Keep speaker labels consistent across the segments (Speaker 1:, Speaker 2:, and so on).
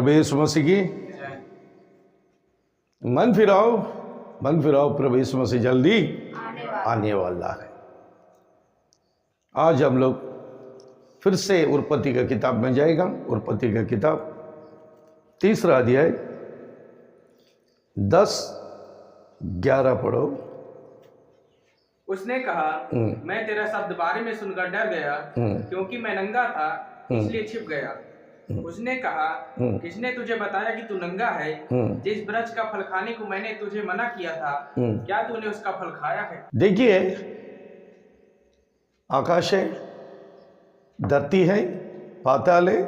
Speaker 1: प्रभु यीशु मसीह की मन फिराओ प्रभु यीशु मसीह जल्दी आने वाला है। आज हम लोग फिर से उत्पत्ति का किताब में जाएगा। उत्पत्ति का किताब 3रा अध्याय 10-11 पढ़ो।
Speaker 2: उसने कहा, मैं तेरा शब्द बारे में सुनकर डर गया, क्योंकि मैं नंगा था इसलिए छिप गया। उसने कहा, किसने तुझे बताया कि तू नंगा है? जिस वृक्ष का फल खाने को मैंने तुझे मना किया था, क्या तूने उसका फल खाया है?
Speaker 1: देखिए, आकाश है, धरती है, पाताल है,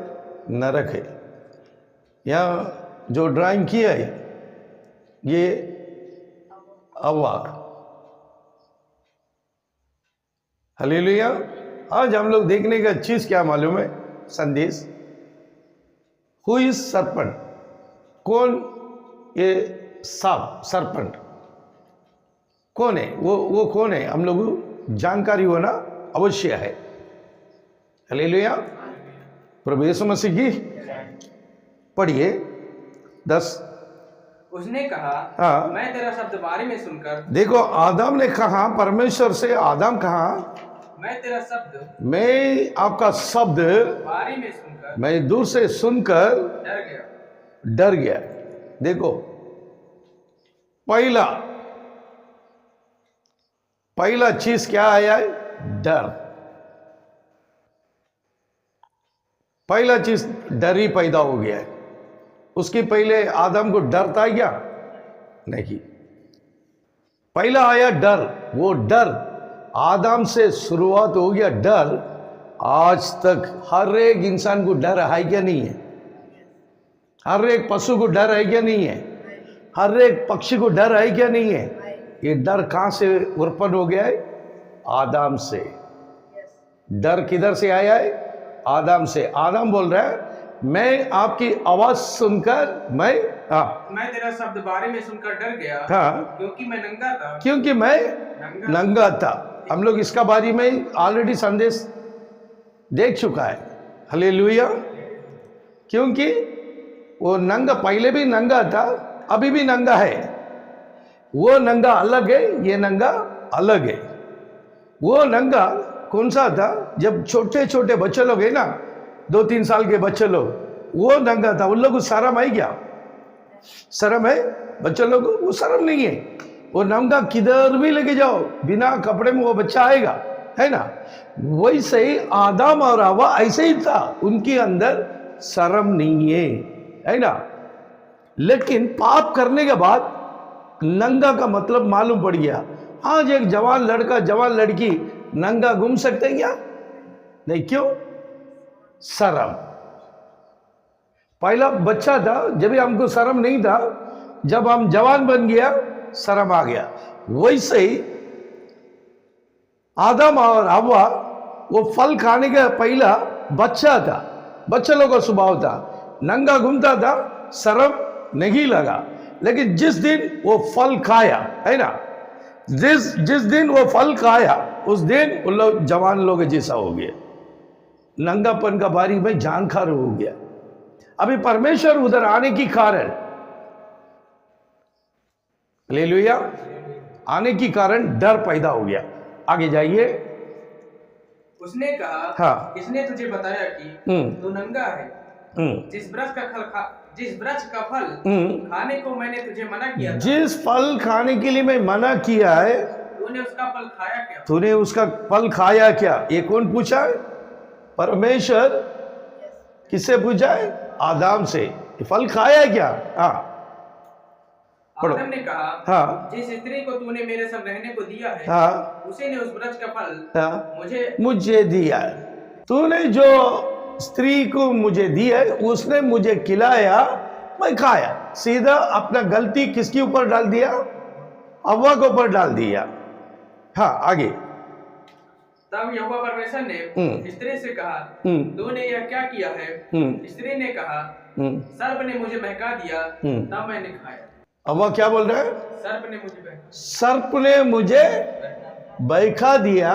Speaker 1: नरक है। यहाँ जो ड्राइंग किया है ये हव्वा। हालेलुया। आज हम लोग देखने का चीज क्या मालूम है? संदेश। Who is serpent? कौन ये सांप सरपंट कौन है? वो कौन है? हम लोग जानकारी होना अवश्य है। हालेलुया। प्रभु यीशु मसीह की पढ़िए 10।
Speaker 2: उसने कहा,
Speaker 1: हाँ,
Speaker 2: मैं तेरा शब्द बारे में सुनकर।
Speaker 1: देखो, आदम ने कहा, परमेश्वर से आदम कहा,
Speaker 2: मैं तेरा शब्द,
Speaker 1: मैं आपका शब्द
Speaker 2: बारे में सुनकर,
Speaker 1: मैं दूर से सुनकर डर गया। देखो, पहला चीज क्या आया है? डर। पहला चीज डर ही पैदा हो गया है। उसके पहले आदम को डर था क्या? नहीं। पहला आया डर। वो डर आदम से शुरुआत हो गया। डर आज तक हर एक इंसान को डर है क्या? नहीं है। हर एक पशु को डर है क्या? नहीं है। हर एक पक्षी को डर है क्या? नहीं है। ये डर कहां से उत्पन्न हो गया है? आदम से। डर किधर से आया है? आदम से। आदम बोल रहा है, मैं आपकी आवाज सुनकर मैं
Speaker 2: तेरा शब्द बारे में सुनकर डर गया, क्योंकि मैं नंगा था।
Speaker 1: क्योंकि मैं नंगा था। हम लोग इसका बारे में ऑलरेडी संदेश देख चुका है। हालेलुया। क्योंकि वो नंगा, पहले भी नंगा था, अभी भी नंगा है। वो नंगा अलग है, ये नंगा अलग है। वो नंगा कौन सा था? जब छोटे छोटे बच्चे लोग है ना, 2-3 साल के बच्चे लोग, वो नंगा था। उन लोग को शर्म आई क्या? शर्म है बच्चे लोग? वो शर्म नहीं है। वो नंगा किधर भी लेके जाओ, बिना कपड़े में वो बच्चा आएगा, है ना। वैसे ही आदम और हव्वा ऐसे ही था, उनके अंदर शर्म नहीं है ना। लेकिन पाप करने के बाद नंगा का मतलब मालूम पड़ गया। आज एक जवान लड़का, जवान लड़की नंगा घूम सकते हैं क्या? नहीं। क्यों? शर्म। पहला बच्चा था, जब भी हमको शर्म नहीं था। जब हम जवान बन गया, शर्म आ गया। वैसे ही आदम और हव्वा, वो फल खाने का पहला बच्चा था। बच्चे लोगों का स्वभाव था, नंगा घूमता था, शर्म नहीं लगा। लेकिन जिस दिन वो फल खाया, है ना, जिस दिन वो फल खाया, उस दिन उन लोग जवान लोग जैसा हो गया। नंगापन का बारी में जानकार हो गया। अभी परमेश्वर उधर आने की कारण, हालेलुया, आने की कारण डर पैदा हो गया। आगे जाइए।
Speaker 2: उसने कहा,
Speaker 1: हाँ,
Speaker 2: किसने तुझे बताया कि तू नंगा है? जिस वृक्ष का फल खाने को मैंने तुझे मना किया था,
Speaker 1: जिस फल खाने के लिए मैं मना किया है,
Speaker 2: तूने उसका फल खाया क्या?
Speaker 1: तूने उसका फल खाया क्या? ये कौन पूछा है? परमेश्वर। किससे पूछा है? आदम से। फल खाया है क्या?
Speaker 2: आदम ने कहा,
Speaker 1: हाँ,
Speaker 2: जिस स्त्री को तूने मेरे संग रहने को दिया है, उसी ने उस वृक्ष का फल
Speaker 1: मुझे दिया है। तूने जो स्त्री को मुझे दिया है, उसने मुझे खिलाया, मैं खाया। सीधा अपना गलती किसके ऊपर डाल दिया? हव्वा के ऊपर डाल दिया। हाँ, आगे।
Speaker 2: तब यहोवा परमेश्वर ने स्त्री से कहा, तूने यह क्या किया है? स्त्री ने कहा, सर्प ने मुझे बहका दिया, तब मैंने खाया।
Speaker 1: हव्वा क्या बोल रहा है?
Speaker 2: सर्प ने मुझे
Speaker 1: बहका दिया,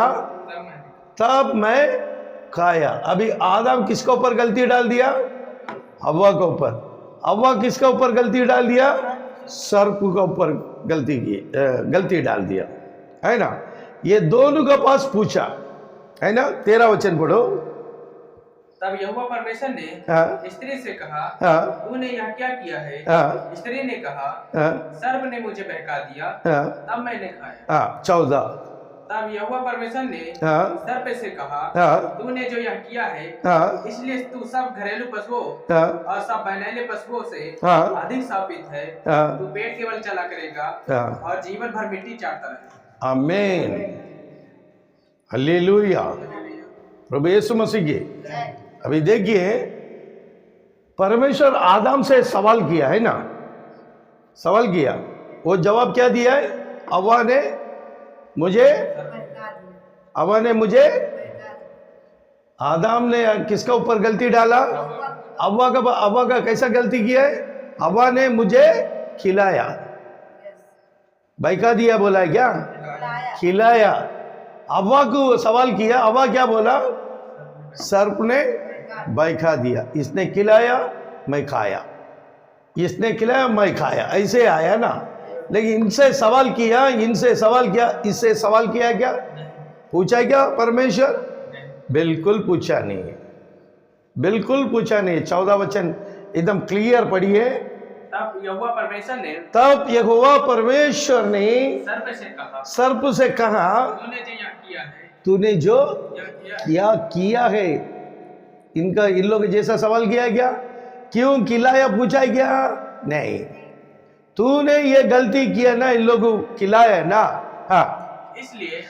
Speaker 1: तब मैं खाया। अभी आदम किसके ऊपर गलती डाल दिया? हव्वा के ऊपर। हव्वा किसका ऊपर गलती डाल दिया? सर्प का ऊपर गलती डाल दिया, है ना। ये दोनों के पास पूछा, है ना। 13 वचन पढ़ो।
Speaker 2: तब यहोवा परमेश्वर ने
Speaker 1: हाँ।
Speaker 2: स्त्री से कहा,
Speaker 1: हाँ।
Speaker 2: तूने यह क्या किया है?
Speaker 1: हाँ।
Speaker 2: स्त्री ने कहा,
Speaker 1: हाँ।
Speaker 2: सर्प ने मुझे बहका दिया,
Speaker 1: हाँ।
Speaker 2: तब मैंने खाया।
Speaker 1: हाँ। 14।
Speaker 2: तब यहोवा परमेश्वर ने
Speaker 1: हाँ।
Speaker 2: सर्प से कहा,
Speaker 1: हाँ।
Speaker 2: तूने जो यह किया है,
Speaker 1: हाँ।
Speaker 2: इसलिए तू सब घरेलू पशुओं
Speaker 1: हाँ।
Speaker 2: और सब बहनैले पशुओं से
Speaker 1: हाँ।
Speaker 2: अधिक शापित है।
Speaker 1: हाँ।
Speaker 2: तू पेट केवल चला करेगा
Speaker 1: हाँ।
Speaker 2: और जीवन भर मिट्टी चाटता रहेगा।
Speaker 1: आमीन, हालेलुया, प्रभु यीशु मसीह की। अभी देखिए, परमेश्वर आदम से सवाल किया, है ना, सवाल किया। वो जवाब क्या दिया है? हव्वा ने मुझे आदम ने किसका ऊपर गलती डाला? हव्वा का कैसा गलती किया है? हव्वा ने मुझे खिलाया, बहका दिया, बोला है क्या? खिलाया। हव्वा को सवाल किया, हव्वा क्या बोला? सर्प ने बहका दिया, इसने खिलाया मैं खाया, इसने खिलाया मैं खाया, ऐसे आया ना। लेकिन इससे सवाल किया इससे सवाल किया क्या? पूछा क्या परमेश्वर? बिल्कुल पूछा नहीं, बिल्कुल पूछा नहीं। 14 वचन एकदम क्लियर पढ़िए।
Speaker 2: तब यहोवा
Speaker 1: परमेश्वर ने सर्प से कहा, तूने जो क्या किया है? इन लोग जैसा सवाल किया क्या? क्यों खिलाया पूछा क्या? नहीं, तूने ये गलती किया ना, इन लोगों को खिलाया ना। हाँ, इसलिए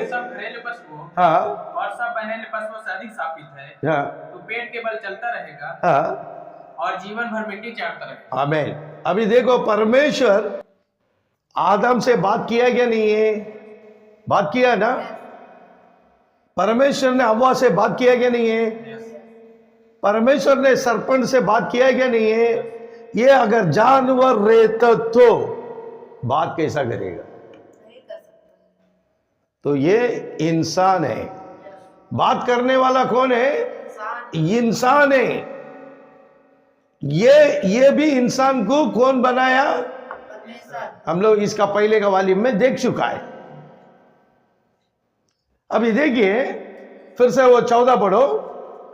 Speaker 2: सब घरेलू पशुओं
Speaker 1: हाँ
Speaker 2: और सब बहनैले पशुओं से अधिक शापित है।
Speaker 1: हाँ
Speaker 2: तो पेट के बल चलता रहेगा
Speaker 1: हाँ,
Speaker 2: और जीवन भर मिट्टी चाटता रहेगा।
Speaker 1: आमीन। अभी देखो, परमेश्वर आदम से बात किया क्या? नहीं है, बात किया ना। परमेश्वर ने हव्वा से बात किया क्या? नहीं है। परमेश्वर ने सरपंच से बात किया क्या? नहीं है। ये अगर जानवर रहता तो बात कैसा करेगा? तो ये इंसान है। बात करने वाला कौन है? इंसान है। ये भी इंसान को कौन बनाया? हम लोग इसका पहले का वाली में देख चुका है। अभी देखिए फिर से वो 14 पढ़ो।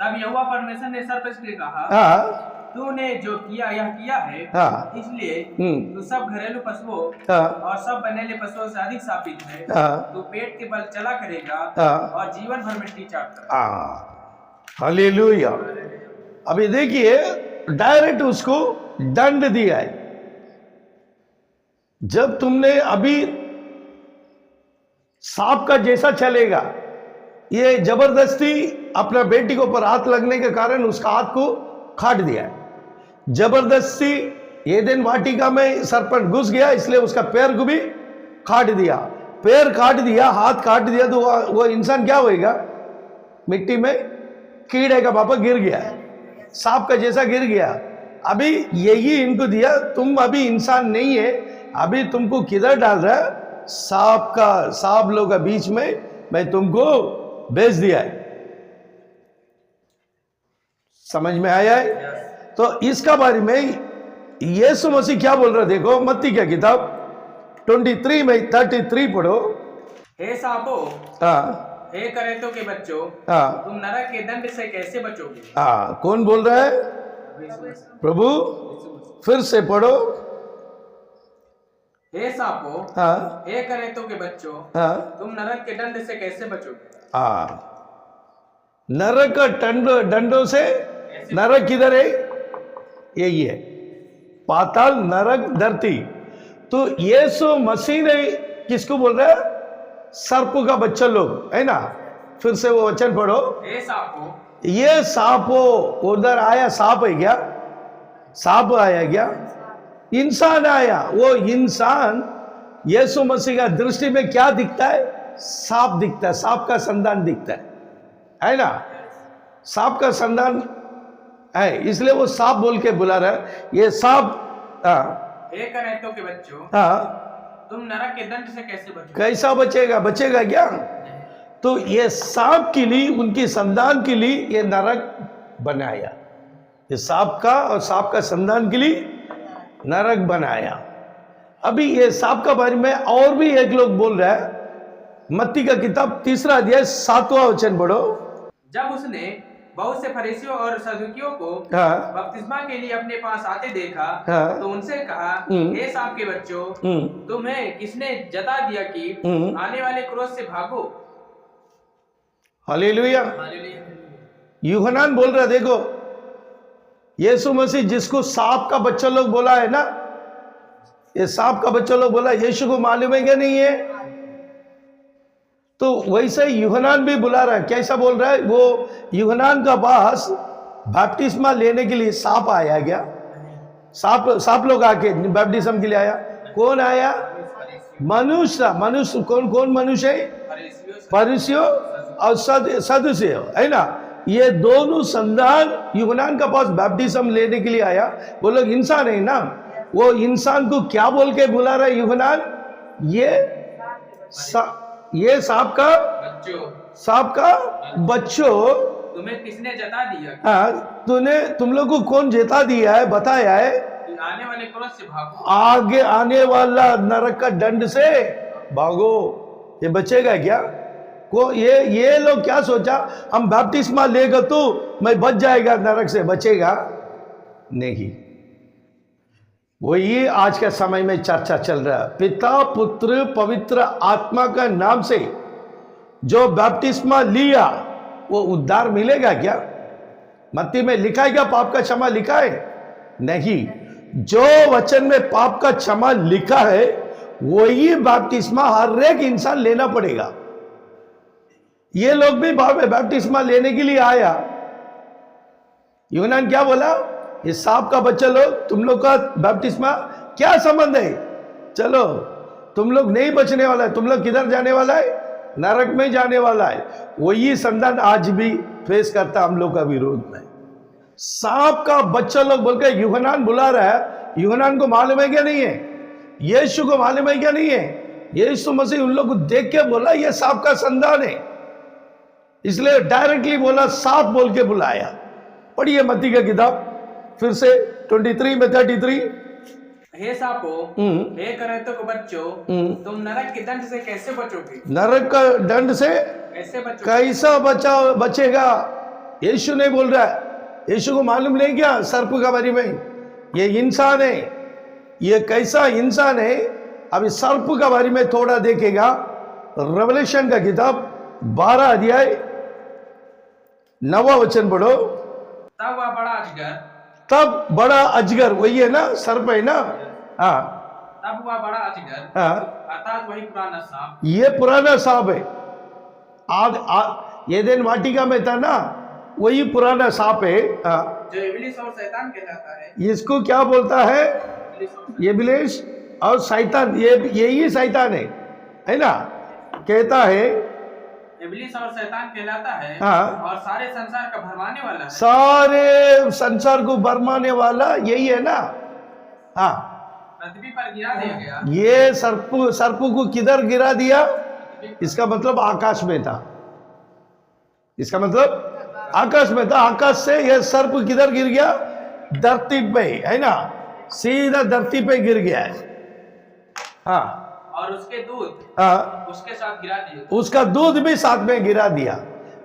Speaker 2: तब यहोवा परमेश्वर ने सर्प से कहा,
Speaker 1: हाँ,
Speaker 2: तूने जो किया यह किया है,
Speaker 1: हाँ,
Speaker 2: इसलिए तू सब घरेलू पशुओं
Speaker 1: हाँ,
Speaker 2: और सब बहनैले पशुओं से अधिक शापित है।
Speaker 1: हाँ,
Speaker 2: तू पेट के बल चला करेगा
Speaker 1: हाँ,
Speaker 2: और जीवन भर मिट्टी चाटता रहेगा।
Speaker 1: हाँ, हालेलुया। अभी देखिए, डायरेक्ट उसको दंड दिया है। जब तुमने अभी सांप का जैसा चलेगा, ये जबरदस्ती अपना बेटी के ऊपर हाथ लगने के कारण उसका हाथ को काट दिया है। जबरदस्ती एदेन वाटिका में सर्पंट घुस गया, इसलिए उसका पैर को भी काट दिया। पैर काट दिया, हाथ काट दिया, तो वो इंसान क्या होएगा? मिट्टी में कीड़े का पापा गिर गया, सांप का जैसा गिर गया। अभी यही इनको दिया, तुम अभी इंसान नहीं है, अभी तुमको किधर डाल रहा है? सांप लोग के बीच में मैं तुमको भेज दिया है। समझ में आया है? तो इसका बारे में यीशु मसीह क्या बोल रहा है? देखो मत्ती क्या किताब 23 में 33 पढ़ो।
Speaker 2: हे सांपों,
Speaker 1: हाँ,
Speaker 2: हे करेतों के बच्चों,
Speaker 1: हाँ,
Speaker 2: तुम नरक के दंड से कैसे बचोगे?
Speaker 1: हाँ, कौन बोल रहा है? प्रभु, फिर से पढ़ो।
Speaker 2: हे सांपों,
Speaker 1: हाँ,
Speaker 2: हे करेतों के बच्चों,
Speaker 1: हाँ,
Speaker 2: तुम नरक के दंड से कैसे बचोगे?
Speaker 1: हाँ, नरक का दंडों से। नरक किधर है? यही है, पाताल, नरक, धरती। तो यीशु मसीह ने किसको बोल रहा है? सर्प का बच्चा लोग, है ना। फिर से वो वचन पढ़ो।
Speaker 2: हे सांपों,
Speaker 1: ये सांपो उधर आया, सांप है क्या? सांप आया क्या? इंसान आया। वो इंसान यीशु मसीह का दृष्टि में क्या दिखता है? सांप दिखता है, सांप का संतान दिखता है ना। सांप का संतान है, इसलिए वो सांप बोल के बुला रहा है। ये सांप। हाँ,
Speaker 2: हे करेतों के बच्चों,
Speaker 1: हाँ,
Speaker 2: तुम नरक के दंड से कैसे बचोगे?
Speaker 1: कैसा बचेगा क्या? तो ये सांप के लिए, उनकी संतान के लिए ये नरक बनाया। ये सांप का और सांप का संतान के लिए नरक बनाया। अभी ये सांप का बारे में और भी एक लोग बोल रहा है। मत्ती का किताब 3 अध्याय 7वां वचन पढ़ो।
Speaker 2: जब उसने बहुत से फरीसियों और सदूकियों को
Speaker 1: हाँ,
Speaker 2: बपतिस्मा के लिए अपने पास आते देखा,
Speaker 1: हाँ,
Speaker 2: तो उनसे कहा, हे सांप के बच्चों, तुम्हें किसने जता दिया कि आने वाले क्रोध से भागो?
Speaker 1: हालेलुया। यूहन्नान बोल रहा, देखो यीशु मसीह जिसको सांप का बच्चा लोग बोला है ना, ये सांप का बच्चा लोग बोला, यीशु को मालूम है क्या नहीं है? तो वैसे यूहन्नान भी बुला रहा है। कैसा बोल रहा है? वो यूहन्नान का पास बपतिस्मा लेने के लिए सांप आया क्या? सांप लोग आके बपतिस्मा के लिए आया। कौन आया? मनुष्य। मनुष्य कौन कौन मनुष्य है? फरीसियों और सदूसियों, है ना। ये दोनों संतान यूहन्नान का पास बपतिस्मा लेने के लिए आया। वो लोग इंसान है ना। वो इंसान को क्या बोल के बुला रहा है यूहन्नान? ये सांप का बच्चों,
Speaker 2: तुम्हें किसने जता दिया?
Speaker 1: हाँ, तुम लोग को कौन जता दिया है, बताया है?
Speaker 2: आने वाले क्रोध से भागो।
Speaker 1: आगे आने वाला नरक का दंड से भागो। ये बचेगा क्या? ये लोग क्या सोचा, हम बपतिस्मा लेगा तो मैं बच जाएगा, नरक से बचेगा नहीं। वही आज के समय में चर्चा चल रहा है। पिता पुत्र पवित्र आत्मा का नाम से जो बपतिस्मा लिया वो उद्धार मिलेगा क्या? मत्ती में लिखा है क्या पाप का क्षमा लिखा है? नहीं। जो वचन में पाप का क्षमा लिखा है वही बपतिस्मा हर एक इंसान लेना पड़ेगा। ये लोग भी बपतिस्मा लेने के लिए आया। यूहन्नान क्या बोला? ये सांप का बच्चा लोग, तुम लोग का बपतिस्मा क्या संबंध है? चलो, तुम लोग नहीं बचने वाला है। तुम लोग किधर जाने वाला है? नरक में जाने वाला है। वही संतान आज भी फेस करता हम लोग का विरोध में। सांप का बच्चा लोग बोलकर यूहन्नान बुला रहा है। यूहन्नान को मालूम है क्या नहीं है? यीशु को मालूम है क्या नहीं है? यीशु मसीह उन लोग को देख के बोला ये सांप का संतान है, इसलिए डायरेक्टली बोला, सांप बोल के बुलाया। पढ़िए मत्ती का किताब फिर से 23 में 33।
Speaker 2: हे सांपों, हे करैतों के बच्चों, तुम नरक के दंड से कैसे बचोगे?
Speaker 1: नरक का दंड से कैसा बचेगा? यीशु नहीं बोल रहा है। यीशु को मालूम नहीं क्या सर्प का बारे में? ये इंसान है। ये कैसा इंसान है? अभी सर्प का बारे में थोड़ा देखेगा। रेवलेशन का किताब 12 अध्याय 9वां वचन पढ़ो।
Speaker 2: तब वह बड़ा अजगर,
Speaker 1: तब बड़ा अजगर, वही है ना, सर्प है ना। हाँ,
Speaker 2: तब वह बड़ा अजगर,
Speaker 1: हाँ,
Speaker 2: अर्थात वही पुराना सांप,
Speaker 1: ये पुराना सांप है। ये दिन वाटिका में था ना, वही पुराना सांप है। हाँ,
Speaker 2: जो इब्लीस और शैतान कहलाता है।
Speaker 1: इसको क्या बोलता है? इब्लीस और शैतान। यही शैतान है ना, कहता है।
Speaker 2: इब्लीस और शैतान कहलाता है।
Speaker 1: हाँ,
Speaker 2: और सारे संसार का भरमाने वाला है।
Speaker 1: सारे संसार को भरमाने वाला यही है ना। हाँ,
Speaker 2: पृथ्वी पर गिरा दिया गया।
Speaker 1: ये सर्प को किधर गिरा दिया? इसका मतलब आकाश में था। इसका मतलब आकाश में था। आकाश से यह सर्प किधर गिर गया? धरती पे, है ना, सीधा धरती पे गिर गया है। हाँ,
Speaker 2: और उसके दूध,
Speaker 1: हाँ,
Speaker 2: उसके साथ गिरा दिए।
Speaker 1: उसका दूध भी साथ में गिरा दिया।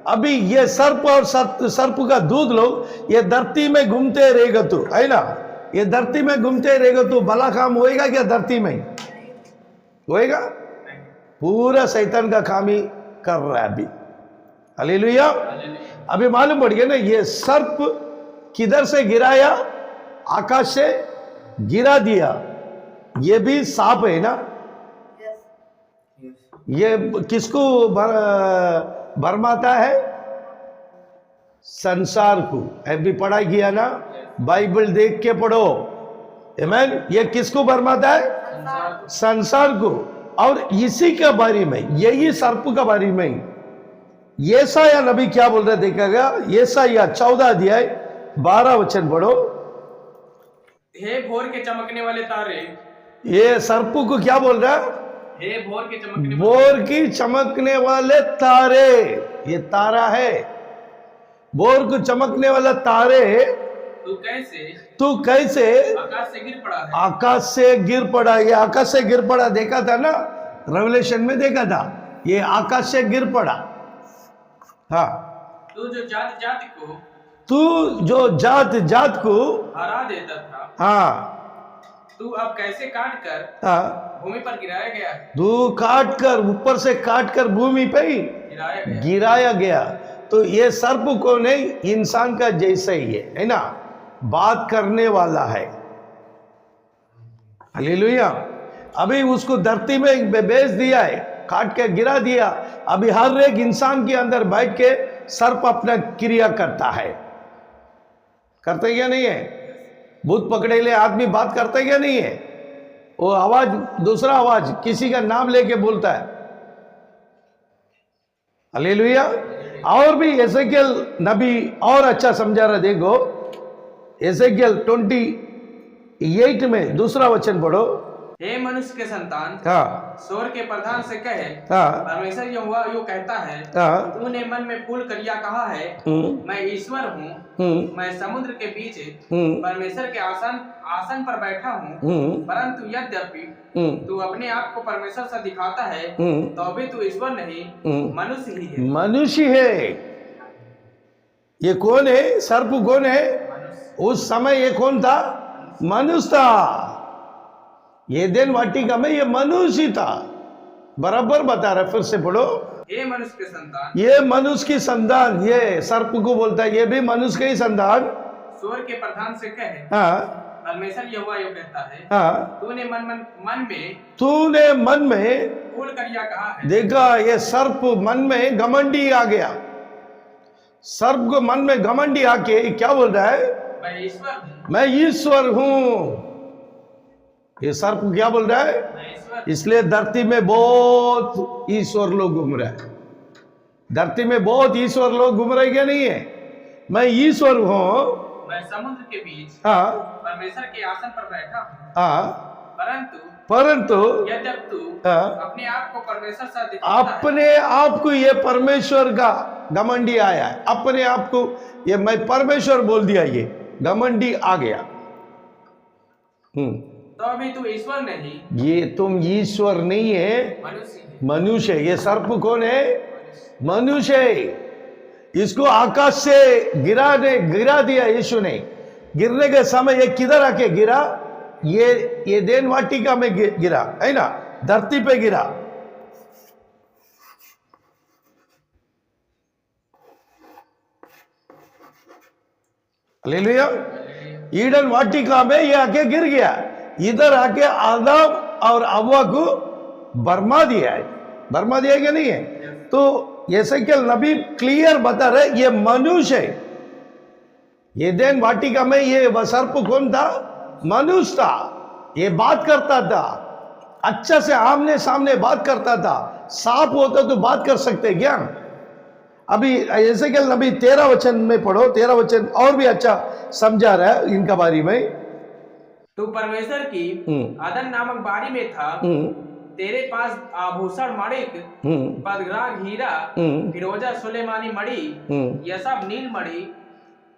Speaker 1: अभी ये सर्प और सर्प का दूध लोग ये धरती में घूमते रहेगा तो, है ना, ये धरती में घूमते रहेगा तो भला काम होएगा क्या? धरती में होएगा? पूरा शैतान का काम ही कर रहा है अभी। हालेलुया। अभी मालूम पड़ गया ना, ये सर्प किधर से गिराया? आकाश से गिरा दिया। ये भी सांप है ना। ये किसको भरमाता है? संसार को। अभी पढ़ाई किया ना, बाइबल देख के पढ़ो। आमीन। ये किसको भरमाता है? संसार को। और इसी के बारे में, यही सर्प का बारे में येसाया नबी क्या बोल रहे देखेगा। येसाया 14 अध्याय 12 वचन पढ़ो।
Speaker 2: हे भोर के चमकने वाले तारे।
Speaker 1: ये सर्प को क्या बोल रहा है?
Speaker 2: हे भोर की
Speaker 1: चमकने वाले तारे। ये तारा है। भोर को चमकने वाला तारे
Speaker 2: तू कैसे
Speaker 1: आकाश से गिर पड़ा है।
Speaker 2: आकाश से गिर पड़ा। ये आकाश से गिर पड़ा देखा था ना, रेवलेशन में देखा था, ये आकाश से गिर पड़ा। हाँ,
Speaker 1: तू जो जात जात को
Speaker 2: हरा देता था,
Speaker 1: हाँ,
Speaker 2: तू अब कैसे काट कर
Speaker 1: हाँ,
Speaker 2: भूमि पर गिराया गया,
Speaker 1: तू काट कर ऊपर से काट कर भूमि पे ही गिराया गया। तो ये सर्प कौन है? इंसान का जैसा ही है ना, बात करने वाला है। हालेलुया। अभी उसको धरती में बेच दिया है, काट के गिरा दिया। अभी हर एक इंसान के अंदर बैठ के सर्प अपना क्रिया करता है। करते क्या नहीं है? भूत पकड़े आदमी बात करते क्या नहीं है? वो आवाज, दूसरा आवाज किसी का नाम लेके बोलता है। हालेलुया। और भी एजेकियल नबी और अच्छा समझा रहा, देखो एजेकियल 28 में दूसरा वचन पढ़ो।
Speaker 2: हे मनुष्य के संतान,
Speaker 1: हाँ,
Speaker 2: सोर के प्रधान से कहे,
Speaker 1: हाँ,
Speaker 2: परमेश्वर यहोवा यूं कहता है,
Speaker 1: हाँ,
Speaker 2: तूने मन में फूल कर यह कहा है, मैं ईश्वर हूँ, मैं समुद्र के बीच परमेश्वर के आसन पर बैठा हूँ, परंतु यद्यपि तू अपने आप को परमेश्वर से दिखाता है, तो भी तू ईश्वर नहीं, मनुष्य ही है।
Speaker 1: मनुष्य है। ये कौन है? सर्प कौन है? उस समय ये कौन था? मनुष्य था। ये दिन वाटिका में ये मनुष्य था। बराबर बता रहा, फिर से पढ़ो।
Speaker 2: हे मनुष्य के संतान,
Speaker 1: ये मनुष्य की संतान, ये सर्प को बोलता है, ये भी मनुष्य के ही संतान।
Speaker 2: सूअर के प्रधान से कहे,
Speaker 1: हाँ,
Speaker 2: परमेश्वर यहोवा यूं कहता है,
Speaker 1: हाँ,
Speaker 2: तूने मन में फूल कर यह कहा है।
Speaker 1: देखा, ये सर्प मन में घमंडी आ गया। सर्प को मन में घमंडी आके क्या बोल रहा है? मैं ईश्वर हूं। ये सर्प क्या बोल रहा है? इसलिए धरती में बहुत ईश्वर लोग घूम रहे हैं। धरती में बहुत ईश्वर लोग घूम रहे क्या नहीं है? मैं ईश्वर हूं,
Speaker 2: मैं समुद्र के बीच,
Speaker 1: हाँ,
Speaker 2: परमेश्वर के आसन पर बैठा हूं,
Speaker 1: हाँ,
Speaker 2: परंतु
Speaker 1: यद्यप
Speaker 2: तू
Speaker 1: हाँ,
Speaker 2: अपने आप को परमेश्वर से दिखाता है।
Speaker 1: अपने आप को, ये परमेश्वर का घमंडी आया है। अपने आप को ये मैं परमेश्वर बोल दिया, ये घमंडी आ गया।
Speaker 2: तो अभी तू ईश्वर नहीं,
Speaker 1: ये तुम ईश्वर नहीं है, मनुष्य है। ये सर्प कौन है? मनुष्य है। इसको आकाश से गिरा दिया यीशु ने। गिरने के समय ये किधर आके गिरा? ये देन वाटिका में गिरा, है ना, धरती पे गिरा। हालेलुया। ईडन वाटिका में ये आके गिर गया। इधर आके आदम और हव्वा को बरमा दिया है। बरमा दिया क्या नहीं है? तो एसेकियल नबी क्लियर बता रहे, ये मनुष्य है। ये देन वाटिका में ये सर्प कौन था? मनुष्य था। ये बात करता था, अच्छा से आमने सामने बात करता था। सांप होता तो बात कर सकते क्या? अभी एसेकियल नबी 13 वचन में पढ़ो। 13 वचन और भी अच्छा समझा रहा है इनका बारे में।
Speaker 2: तू परमेश्वर की आदन नामक बाड़ी में था, तेरे पास आभूषण मणिक, पदग्राह हीरा, फिरोजा सुलेमानी मणि, यह सब नील मणि,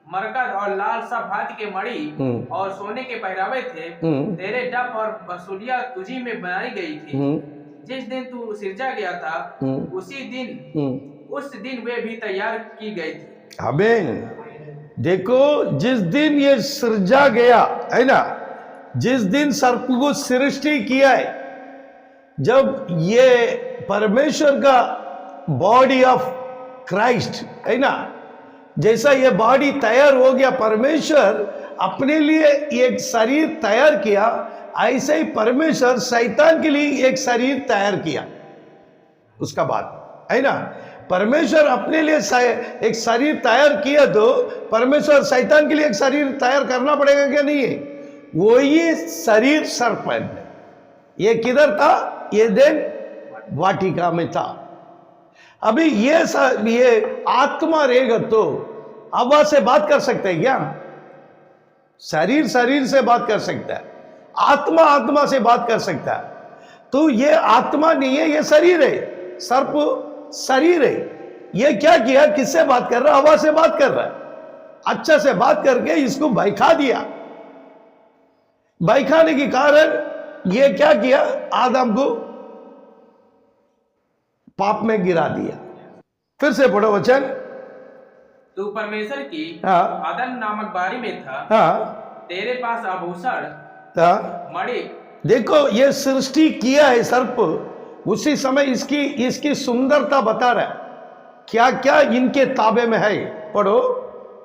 Speaker 2: मरकत और लाल सब भांति के मणि और सोने के पहरावे थे। तेरे डफ और बसूलियां तुझी में बनाई गई थी। जिस दिन तू सिरजा गया था, उस दिन वे भी तैयार की गई थी।
Speaker 1: आमीन। देखो, जिस दिन ये सिरजा गया है ना, जिस दिन सर्प को सृष्टि किया है, जब ये परमेश्वर का बॉडी ऑफ क्राइस्ट है ना, जैसा ये बॉडी तैयार हो गया, परमेश्वर अपने लिए एक शरीर तैयार किया, ऐसे ही परमेश्वर शैतान के लिए एक शरीर तैयार किया। उसका बाद है ना, परमेश्वर अपने लिए एक शरीर तैयार किया, तो परमेश्वर शैतान के लिए एक शरीर तैयार करना पड़ेगा क्या नहीं है? वही शरीर सर्पेंट, ये किधर था? ये दिन वाटिका में था। अभी ये आत्मा रहेगा तो हवा से बात कर सकते हैं क्या? शरीर से बात कर सकता है, आत्मा से बात कर सकता है। तो ये आत्मा नहीं है, ये शरीर है। सर्प शरीर है। ये क्या किया? किससे बात कर रहा है? हवा से बात कर रहा है। अच्छा से बात करके इसको बहका दिया। बहकाने के कारण ये क्या किया, आदम को पाप में गिरा दिया। फिर से पढ़ो वचन।
Speaker 2: तू परमेश्वर की
Speaker 1: हाँ
Speaker 2: आदन नामक बारी में था,
Speaker 1: हाँ
Speaker 2: तेरे पास आभूषण
Speaker 1: हाँ।
Speaker 2: मणि। देखो
Speaker 1: ये सृष्टि किया है सर्प, उसी समय इसकी सुंदरता बता रहा है, क्या क्या इनके ताबे में है। पढ़ो।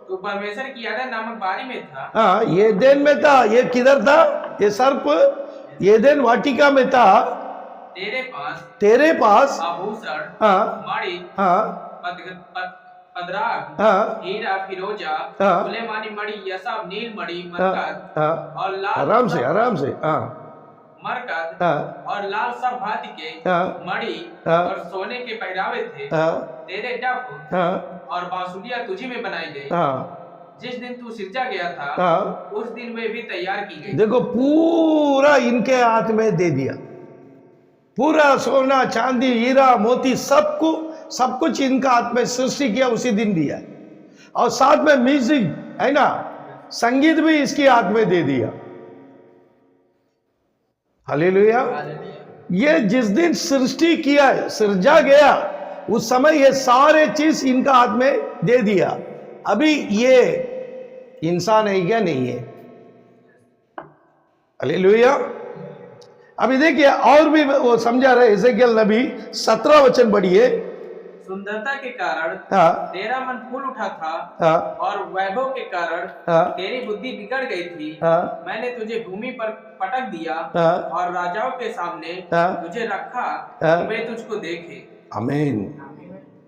Speaker 2: तू परमेश्वर की आदन नामक बारी में था।
Speaker 1: हाँ, एदेन में था। ये किधर था? ये सर्प एदेन वाटिका में था। तेरे पास
Speaker 2: आभूषण,
Speaker 1: हाँ
Speaker 2: मणि,
Speaker 1: हाँ
Speaker 2: पदराग,
Speaker 1: हाँ
Speaker 2: हीरा, फिरोजा,
Speaker 1: हाँ
Speaker 2: सुलेमानी मणि, यशब, नील मणि, मरकत
Speaker 1: हाँ
Speaker 2: और लाल,
Speaker 1: आराम से हाँ
Speaker 2: मरकत
Speaker 1: हाँ
Speaker 2: और लाल सब भांति के
Speaker 1: हाँ
Speaker 2: मणि
Speaker 1: हाँ
Speaker 2: और सोने के पहरावे थे।
Speaker 1: हाँ
Speaker 2: तेरे डफ
Speaker 1: हाँ
Speaker 2: और बांसुरियां तुझी में बनाई गई।
Speaker 1: हाँ।
Speaker 2: जिस दिन तू सिरजा गया था,
Speaker 1: हाँ।
Speaker 2: उस दिन वे भी तैयार की गई।
Speaker 1: देखो पूरा इनके हाथ में दे दिया, पूरा सोना चांदी हीरा मोती सब कुछ इनका हाथ में सृष्टि किया, उसी दिन दिया। और साथ में म्यूजिक है ना, संगीत भी इसके हाथ में दे दिया। हालेलुया। ये जिस दिन सृष्टि किया है, सृजा गया, उस समय ये सारे चीज इनका हाथ में दे दिया। अभी ये इंसान है क्या? नहीं है। हालेलुया। अभी देखिए और भी वो समझा रहे एजेकियल नबी 17 वचन पढ़िए।
Speaker 2: सुंदरता के कारण तेरा मन फूल उठा था, और वैभव के कारण तेरी बुद्धि बिगड़ गई थी। मैंने तुझे भूमि पर पटक दिया और राजाओं के सामने तुझे रखा कि वे तुझको देखे।
Speaker 1: आमीन।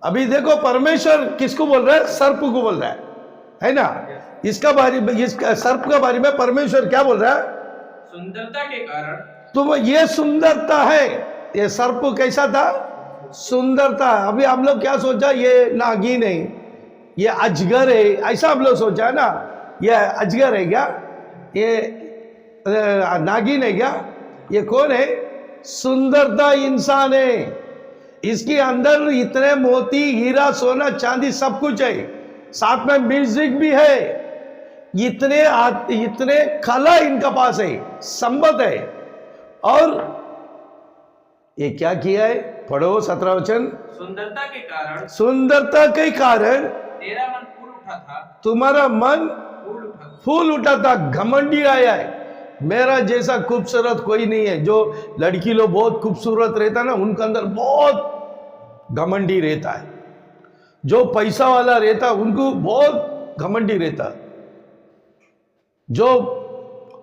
Speaker 1: अभी देखो परमेश्वर किसको बोल रहा है? सर्प को बोल रहा है ना। इसका सर्प के बारे में परमेश्वर क्या बोल रहा है?
Speaker 2: सुंदरता के कारण
Speaker 1: तो ये सुंदरता है। ये सर्प कैसा था? सुंदरता। अभी हम लोग क्या सोचा, ये नागिन है, ये अजगर है, ऐसा हम लोग सोचा है ना। ये अजगर है क्या? ये नागिन है क्या? ये कौन है? सुंदरता इंसान है। इसके अंदर इतने मोती हीरा सोना चांदी सब कुछ है, साथ में म्यूजिक भी है, इतने कला इनका पास है, संपत है। और ये क्या किया है? पढ़ो 17 वचन। सुंदरता के कारण
Speaker 2: तेरा मन फूल उठा था,
Speaker 1: तुम्हारा मन फूल उठा था। घमंडी आया है, मेरा जैसा खूबसूरत कोई नहीं है। जो लड़की लोग बहुत खूबसूरत रहता ना, उनके अंदर बहुत घमंडी रहता है। जो पैसा वाला रहता उनको बहुत घमंडी रहता। जो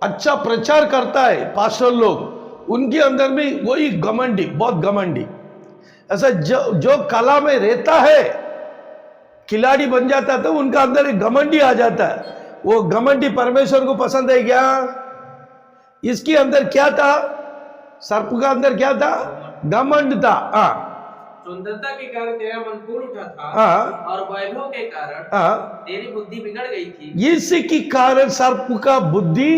Speaker 1: अच्छा प्रचार करता है पास्टर लोग, उनके अंदर भी वही घमंडी, बहुत घमंडी। ऐसा जो कला में रहता है, खिलाड़ी बन जाता है, तो उनका अंदर एक घमंडी आ जाता है। वो घमंडी परमेश्वर को पसंद है क्या? इसके अंदर क्या था? सर्प का अंदर क्या था? घमंड था। हाँ।
Speaker 2: सुंदरता के कारण तेरा मन फूल उठा था, और वैभव के कारण तेरी बुद्धि बिगड़ गई थी।
Speaker 1: इसी के कारण सर्प का बुद्धि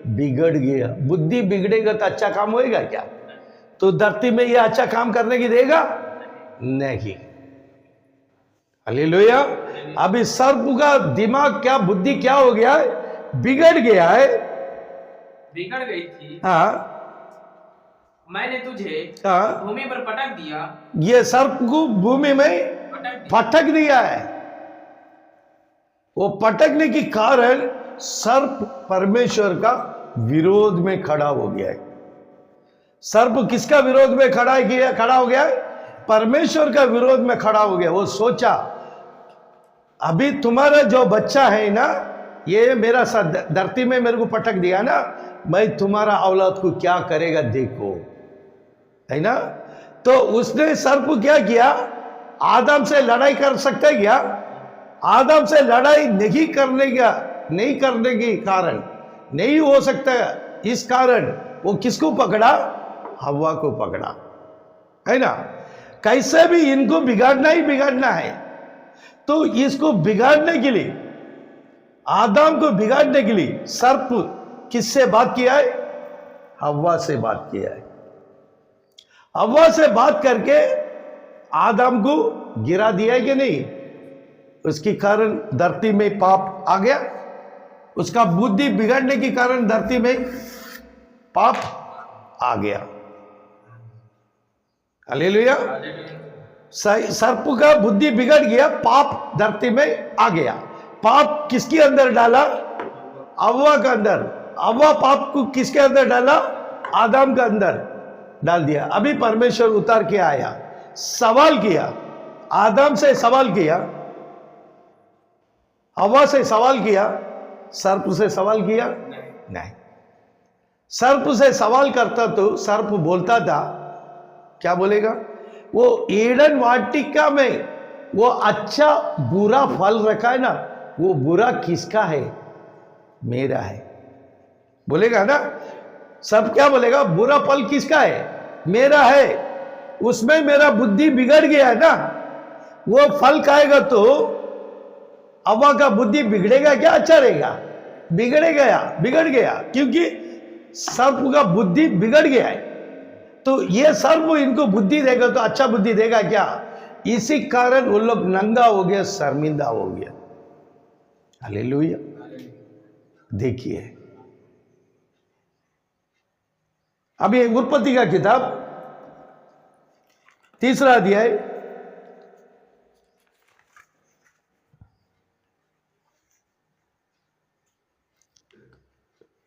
Speaker 1: बिगड़ गया। बुद्धि बिगड़ेगा तो अच्छा काम होएगा क्या? तो धरती में ये अच्छा काम करने की देगा नहीं। हालेलुया। अभी सर्प का दिमाग क्या, बुद्धि क्या हो गया है? बिगड़ गया है,
Speaker 2: बिगड़ गई थी।
Speaker 1: हाँ।
Speaker 2: मैंने तुझे भूमि पर पटक दिया।
Speaker 1: ये सर्प को भूमि में पटक दिया है। वो पटकने के कारण सर्प परमेश्वर का विरोध में खड़ा हो गया है। सर्प किसका विरोध में खड़ा हो गया है? परमेश्वर का विरोध में खड़ा हो गया। वो सोचा अभी तुम्हारा जो बच्चा है ना, ये मेरा धरती में मेरे को पटक दिया ना, मैं तुम्हारा औलाद को क्या करेगा देखो, है ना। तो उसने सर्प क्या किया? आदम से लड़ाई कर सकता है क्या? आदम से लड़ाई नहीं करने के कारण नहीं हो सकता। इस कारण वो किसको पकड़ा? हव्वा को पकड़ा, है ना। कैसे भी इनको बिगाड़ना ही बिगाड़ना है। तो इसको बिगाड़ने के लिए, आदम को बिगाड़ने के लिए सर्प किससे बात किया है? हव्वा से बात किया है। हव्वा से बात करके आदम को गिरा दिया है कि नहीं? उसके कारण धरती में पाप आ गया, उसका बुद्धि बिगड़ने के कारण धरती में पाप आ गया। हालेलुया। सर्प का बुद्धि बिगड़ गया, पाप धरती में आ गया। पाप किसके अंदर डाला? हव्वा का अंदर। हव्वा पाप को किसके अंदर डाला? आदम का अंदर डाल दिया। अभी परमेश्वर उतार के आया, सवाल किया, आदम से सवाल किया, हव्वा से सवाल किया, सर्प से सवाल किया नहीं। सर्प से सवाल करता तो सर्प बोलता था, क्या बोलेगा? वो ईडन वाटिका में वो अच्छा बुरा फल रखा है ना, वो बुरा किसका है? मेरा है, बोलेगा ना। सब क्या बोलेगा? बुरा फल किसका है? मेरा है। उसमें मेरा बुद्धि बिगड़ गया है ना, वो फल खाएगा तो हव्वा का बुद्धि बिगड़ेगा क्या अच्छा रहेगा? बिगड़ गया, क्योंकि सर्प का बुद्धि बिगड़ गया है। तो ये सर्प इनको बुद्धि देगा तो अच्छा बुद्धि देगा क्या? इसी कारण वो लोग नंगा हो गया, शर्मिंदा हो गया। हालेलुया। देखिए अभी उत्पत्ति का किताब 3 अध्याय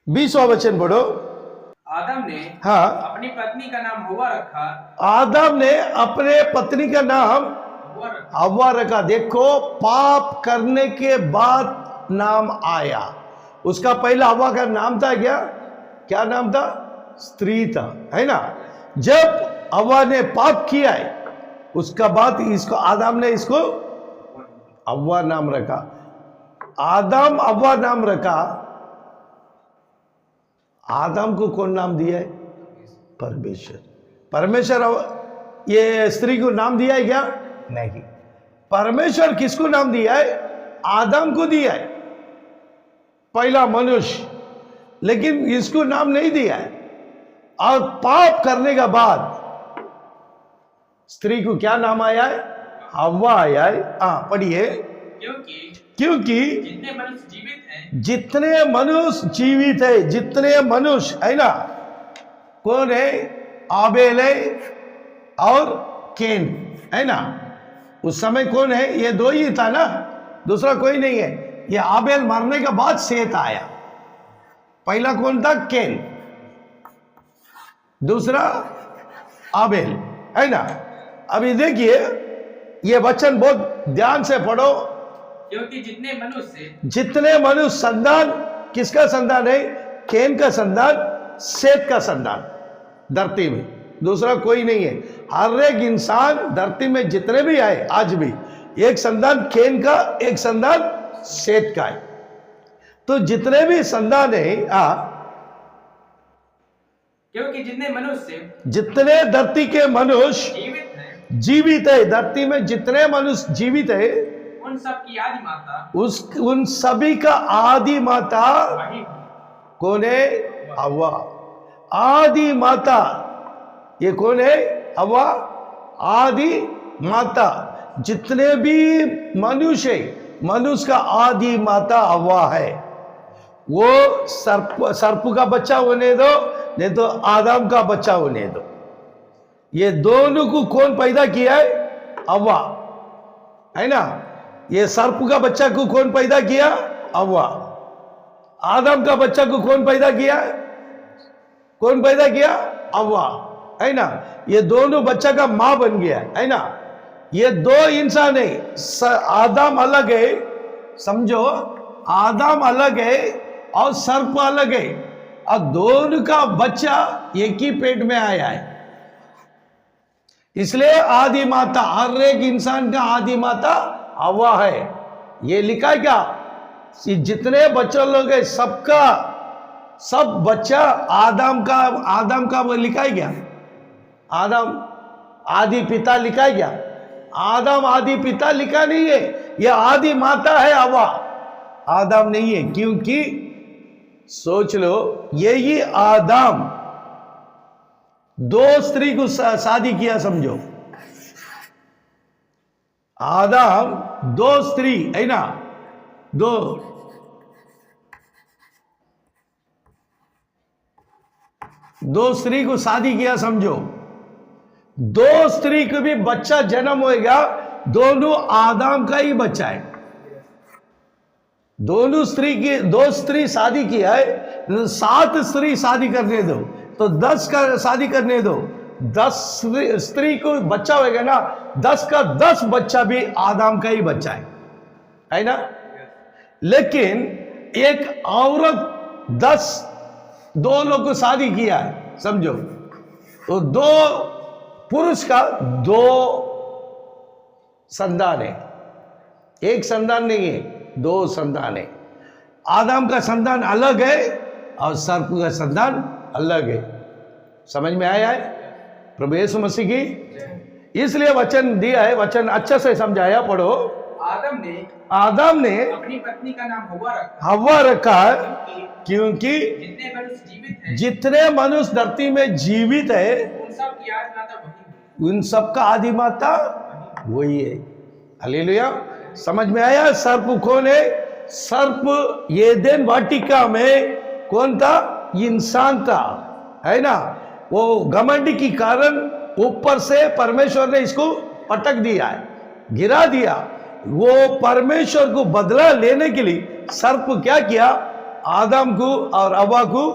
Speaker 1: 20वां वचन पढ़ो।
Speaker 2: आदम ने
Speaker 1: हाँ,
Speaker 2: अपनी पत्नी का नाम हव्वा रखा।
Speaker 1: आदम ने अपने पत्नी का नाम हव्वा रखा। देखो, पाप करने के बाद नाम आया। उसका पहला हव्वा का नाम था क्या नाम था? स्त्री था, है ना। जब हव्वा ने पाप किया है, उसका बाद इसको आदम ने इसको हव्वा नाम रखा। आदम हव्वा नाम रखा। आदम को कौन नाम दिया है? परमेश्वर ये स्त्री को नाम दिया है क्या? नहीं। परमेश्वर किसको नाम दिया है? आदम को दिया है, पहला मनुष्य, लेकिन इसको नाम नहीं दिया है। और पाप करने के बाद स्त्री को क्या नाम आया है? हव्वा आया है। हाँ, पढ़िए। क्योंकि जितने मनुष्य जीवित है ना, कौन है? आबेल है और केन, है ना। उस समय कौन है? ये दो ही था ना, दूसरा कोई नहीं है। ये आबेल मरने के बाद सेत आया। पहला कौन था? केन, दूसरा आबेल, है ना। अभी देखिए, ये वचन बहुत ध्यान से पढ़ो।
Speaker 2: क्योंकि
Speaker 1: जितने मनुष्य संतान, किसका संतान है? केन का संतान, सेत का संतान धरती में, दूसरा कोई नहीं है। हर एक इंसान धरती में जितने भी आए, आज भी एक संतान केन का, एक संतान सेत का है। तो जितने भी संतान है,
Speaker 2: क्योंकि
Speaker 1: जितने धरती के मनुष्य जीवित है, धरती में जितने मनुष्य जीवित है,
Speaker 2: उन सब की आदि माता,
Speaker 1: उन सभी का आदि माता कौन है? हव्वा। आदि माता ये कौन है? हव्वा, आदि माता। जितने भी मनुष्य है, मनुष्य का आदि माता हव्वा है। वो सर्प का बच्चा होने दो, नहीं तो आदम का बच्चा होने दो। ये दोनों को कौन पैदा किया है? हव्वा, है ना। ये सर्प का बच्चा को कौन पैदा किया? हव्वा। आदम का बच्चा को कौन पैदा किया? हव्वा, है ना। ये दोनों बच्चा का मां बन गया, है ना। ये दो इंसान है। आदम अलग है, समझो, आदम अलग है और सर्प अलग है, और दोनों का बच्चा एक ही पेट में आया है। इसलिए आदि माता, हर एक इंसान का आदि माता हव्वा है। ये लिखा क्या? जितने बच्चे लोग हैं, सबका सब बच्चा आदम का वो लिखा है क्या? आदम आदि पिता लिखा है क्या? आदम आदि पिता लिखा नहीं है। ये आदि माता है हव्वा, आदम नहीं है। क्योंकि सोच लो, यही आदम दो स्त्री को शादी किया, समझो। आदम दो स्त्री है ना, दो स्त्री को शादी किया समझो, दो स्त्री को भी बच्चा जन्म होएगा, दोनों आदम का ही बच्चा है। दो स्त्री शादी किया है, 7 स्त्री शादी करने दो तो 10 का शादी करने दो, 10 स्त्री को बच्चा होएगा ना, 10 का 10 बच्चा भी आदम का ही बच्चा है ना। लेकिन एक औरत 2 लोग को शादी किया है समझो, तो 2 पुरुष का 2 संतान है, एक संतान नहीं है, 2 संतान है। आदम का संतान अलग है और सर्प का संतान अलग है। समझ में आया है? प्रभु यीशु मसीह की इसलिए वचन दिया है, वचन अच्छा से समझाया, पढ़ो। आदम ने
Speaker 2: अपनी पत्नी का नाम
Speaker 1: हव्वा रखा क्योंकि जितने मनुष्य धरती में जीवित है उन सब का आदि माता वही है। हालेलुया। समझ में आया? सर्प कौन है? सर्प एदेन वाटिका में कौन था? इंसान था, है ना। वो घमंड के कारण ऊपर से परमेश्वर ने इसको पटक दिया है, गिरा दिया। वो परमेश्वर को बदला लेने के लिए सर्प क्या किया? आदम को और हव्वा को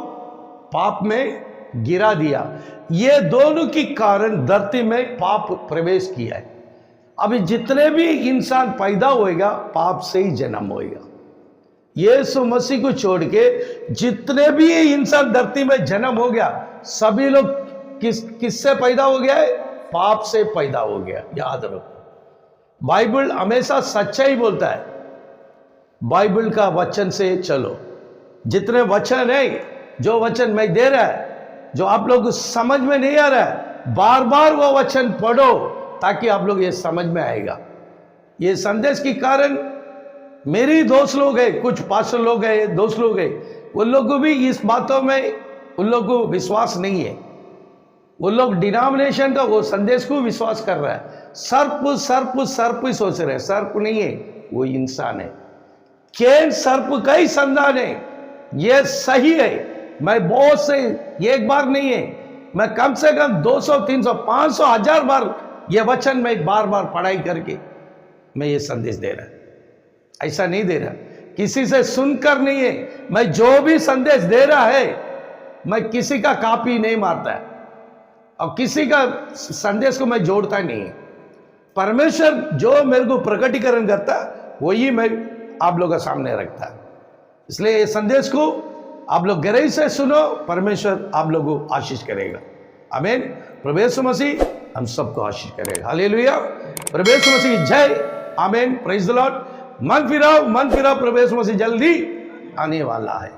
Speaker 1: पाप में गिरा दिया। ये दोनों के कारण धरती में पाप प्रवेश किया है। अभी जितने भी इंसान पैदा होएगा पाप से ही जन्म होएगा। यीशु मसीह को छोड़ के जितने भी इंसान धरती में जन्म हो गया, सभी लोग किससे पैदा हो गया है? पाप से पैदा हो गया। याद रखो, बाइबल हमेशा सच्चाई बोलता है। बाइबल का वचन से चलो। जितने वचन है, जो वचन मैं दे रहा है, जो आप लोग समझ में नहीं आ रहा है, बार बार वो वचन पढ़ो ताकि आप लोग ये समझ में आएगा। ये संदेश के कारण मेरी दोस्त लोग हैं, कुछ पास्टर लोग हैं, दोस्त लोग हैं, उन लोगों को भी इस बातों में उन लोगों को विश्वास नहीं है। वो लोग डिनोमिनेशन का वो संदेश को विश्वास कर रहा है। सर्प सर्प सर्प ही सोच रहे हैं। सर्प नहीं है, वो इंसान है। कैन सर्प का ही संतान है, ये सही है। मैं बहुत से एक बार नहीं है, मैं कम से कम 200 300 500 1000 बार ये वचन में बार बार पढ़ाई करके मैं ये संदेश दे रहा। ऐसा नहीं दे रहा किसी से सुनकर नहीं है। मैं जो भी संदेश दे रहा है, मैं किसी का कॉपी नहीं मारता है और किसी का संदेश को मैं जोड़ता नहीं है। परमेश्वर जो मेरे को प्रकटीकरण करता वही मैं आप लोगों के सामने रखता है। इसलिए इस संदेश को आप लोग गहराई से सुनो, परमेश्वर आप लोगों को आशीष करेगा। आमीन। प्रभु यीशु मसीह हम सबको आशीष करेगा। हालेलुया। प्रभु यीशु मसीह जय। आमीन। Praise the Lord. मन फिराओ, प्रभु यीशु मसीह जल्दी आने वाला है।